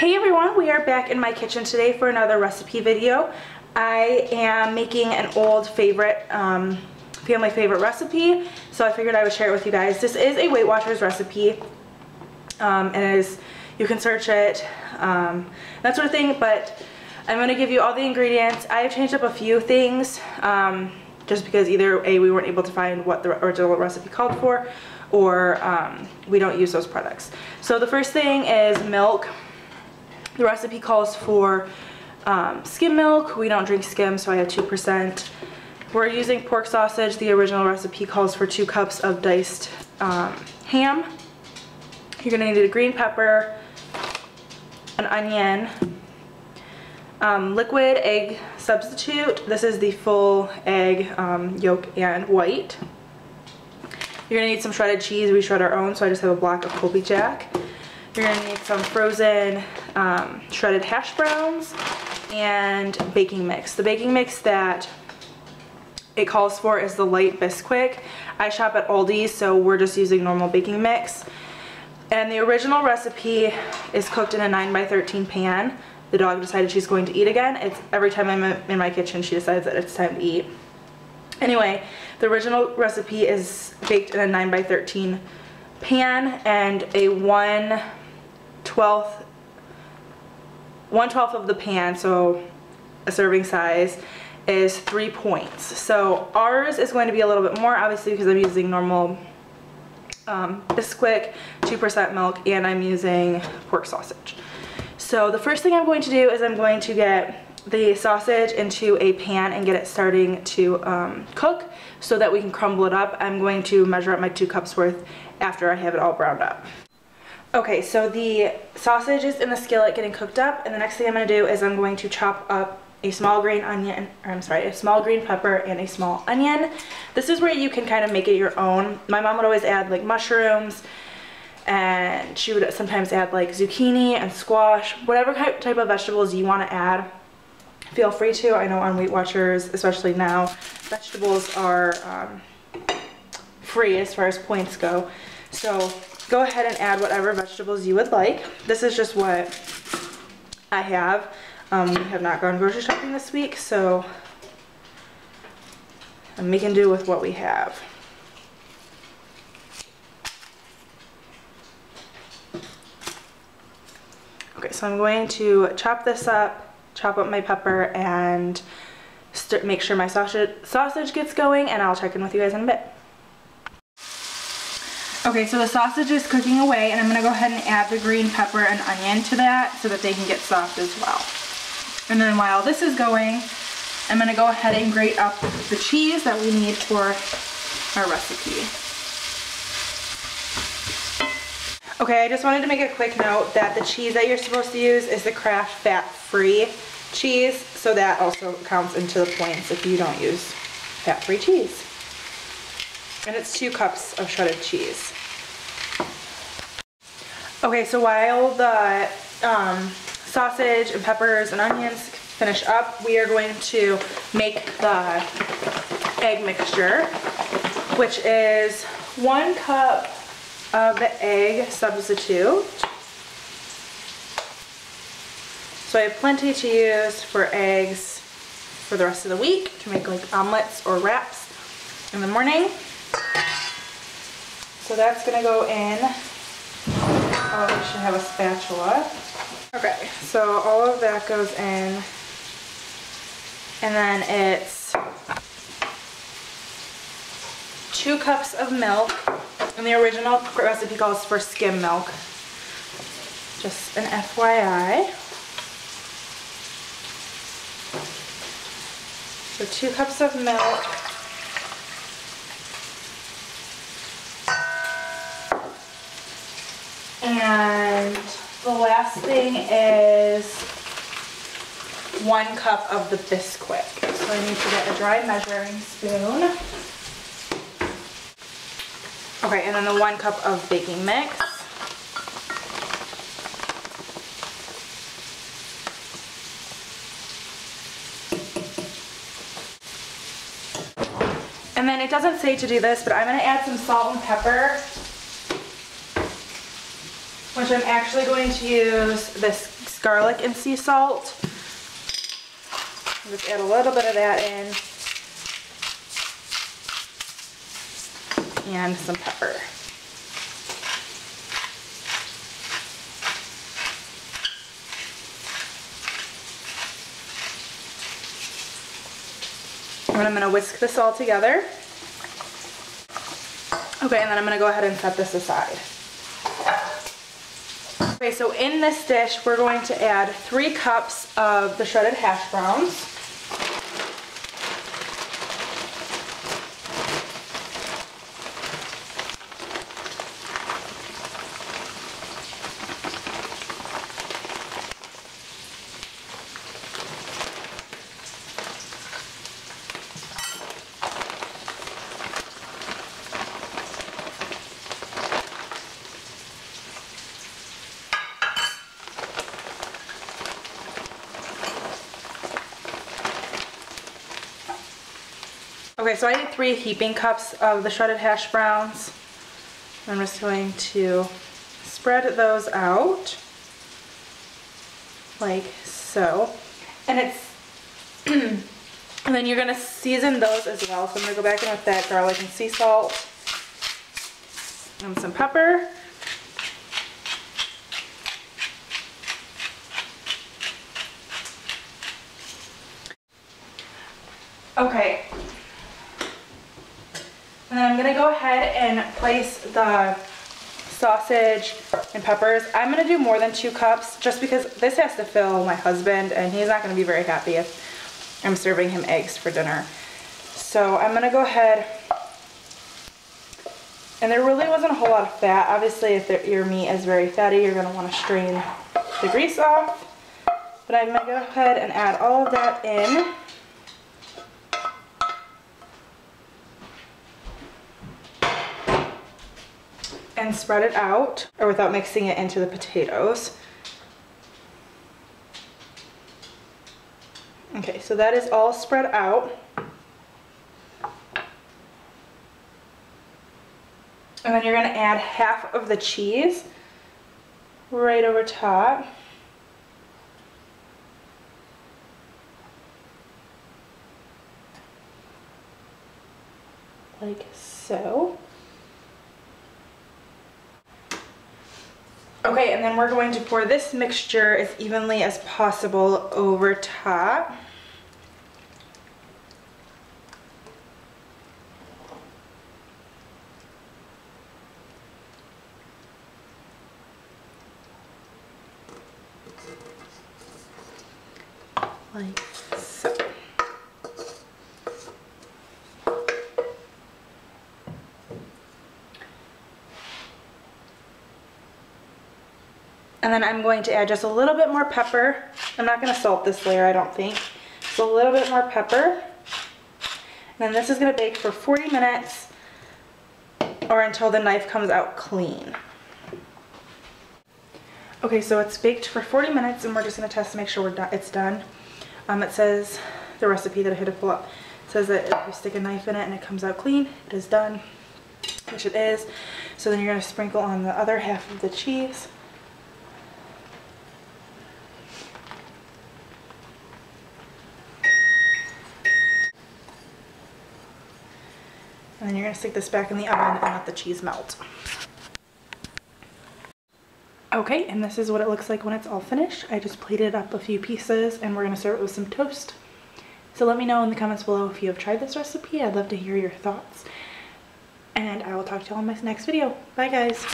Hey everyone, we are back in my kitchen today for another recipe video. I am making an old favorite, family favorite recipe, so I figured I would share it with you guys. This is a Weight Watchers recipe, and you can search it, that sort of thing, but I'm going to give you all the ingredients. I have changed up a few things, just because either A, we weren't able to find what the original recipe called for, or we don't use those products. So the first thing is milk. The recipe calls for skim milk. We don't drink skim, so I have 2%. We're using pork sausage. The original recipe calls for 2 cups of diced ham. You're gonna need a green pepper, an onion, liquid egg substitute. This is the full egg yolk and white. You're gonna need some shredded cheese. We shred our own, so I just have a block of Colby Jack. You're gonna need some frozen shredded hash browns and baking mix. The baking mix that it calls for is the light Bisquick. I shop at Aldi's, so we're just using normal baking mix. And the original recipe is cooked in a 9x13 pan. The dog decided she's going to eat again. It's every time I'm in my kitchen, she decides that it's time to eat. Anyway, the original recipe is baked in a 9x13 pan, and a 1/12 of the pan, so a serving size, is 3 points. So ours is going to be a little bit more, obviously, because I'm using normal Bisquick, 2% milk, and I'm using pork sausage. So the first thing I'm going to do is I'm going to get the sausage into a pan and get it starting to cook so that we can crumble it up. I'm going to measure up my 2 cups worth after I have it all browned up. Okay, so the sausage is in the skillet getting cooked up, and the next thing I'm going to do is I'm going to chop up a small green onion, or I'm sorry, a small green pepper and a small onion. This is where you can kind of make it your own. My mom would always add like mushrooms, and she would sometimes add like zucchini and squash, whatever type of vegetables you want to add. Feel free to. I know on Weight Watchers, especially now, vegetables are free as far as points go. So go ahead and add whatever vegetables you would like. This is just what I have. We have not gone grocery shopping this week, so I'm making do with what we have. Okay, so I'm going to chop this up, chop up my pepper, and make sure my sausage gets going, and I'll check in with you guys in a bit. Okay, so the sausage is cooking away, and I'm going to go ahead and add the green pepper and onion to that so that they can get soft as well. And then while this is going, I'm going to go ahead and grate up the cheese that we need for our recipe. Okay, I just wanted to make a quick note that the cheese that you're supposed to use is the Kraft fat-free cheese, so that also counts into the points if you don't use fat-free cheese. And it's 2 cups of shredded cheese. Okay, so while the sausage and peppers and onions finish up, we are going to make the egg mixture, which is 1 cup of the egg substitute. So I have plenty to use for eggs for the rest of the week to make like omelets or wraps in the morning. So that's gonna go in. Oh, we should have a spatula. Okay, so all of that goes in, and then it's 2 cups of milk, and the original recipe calls for skim milk. Just an FYI. So 2 cups of milk. And the last thing is 1 cup of the Bisquick. So I need to get a dry measuring spoon. Okay, and then the 1 cup of baking mix. And then it doesn't say to do this, but I'm going to add some salt and pepper which I'm actually going to use this garlic and sea salt. Just add a little bit of that in. And some pepper. And I'm going to whisk this all together. Okay, and then I'm going to go ahead and set this aside. Okay, so in this dish, we're going to add 3 cups of the shredded hash browns. Okay, so I need 3 heaping cups of the shredded hash browns. I'm just going to spread those out like so. And it's and then you're gonna season those as well. So I'm gonna go back in with that garlic and sea salt and some pepper. Okay. And then I'm going to go ahead and place the sausage and peppers. I'm going to do more than 2 cups just because this has to fill my husband and he's not going to be very happy if I'm serving him eggs for dinner. So I'm going to go ahead, and there really wasn't a whole lot of fat. Obviously if your meat is very fatty, you're going to want to strain the grease off. But I'm going to go ahead and add all of that in. And spread it out, or without mixing it into the potatoes. Okay, so that is all spread out. And then you're going to add half of the cheese right over top. Like so. Okay, and then we're going to pour this mixture as evenly as possible over top. Like so. And then I'm going to add just a little bit more pepper. I'm not going to salt this layer, I don't think. Just a little bit more pepper. And then this is going to bake for 40 minutes or until the knife comes out clean. Okay, so it's baked for 40 minutes and we're just going to test to make sure it's done. It says, the recipe that I had to pull up, says that if you stick a knife in it and it comes out clean, it is done, which it is. So then you're going to sprinkle on the other half of the cheese. And then you're going to stick this back in the oven and let the cheese melt. Okay, and this is what it looks like when it's all finished. I just plated up a few pieces and we're going to serve it with some toast. So let me know in the comments below if you have tried this recipe. I'd love to hear your thoughts. And I will talk to you all in my next video. Bye guys.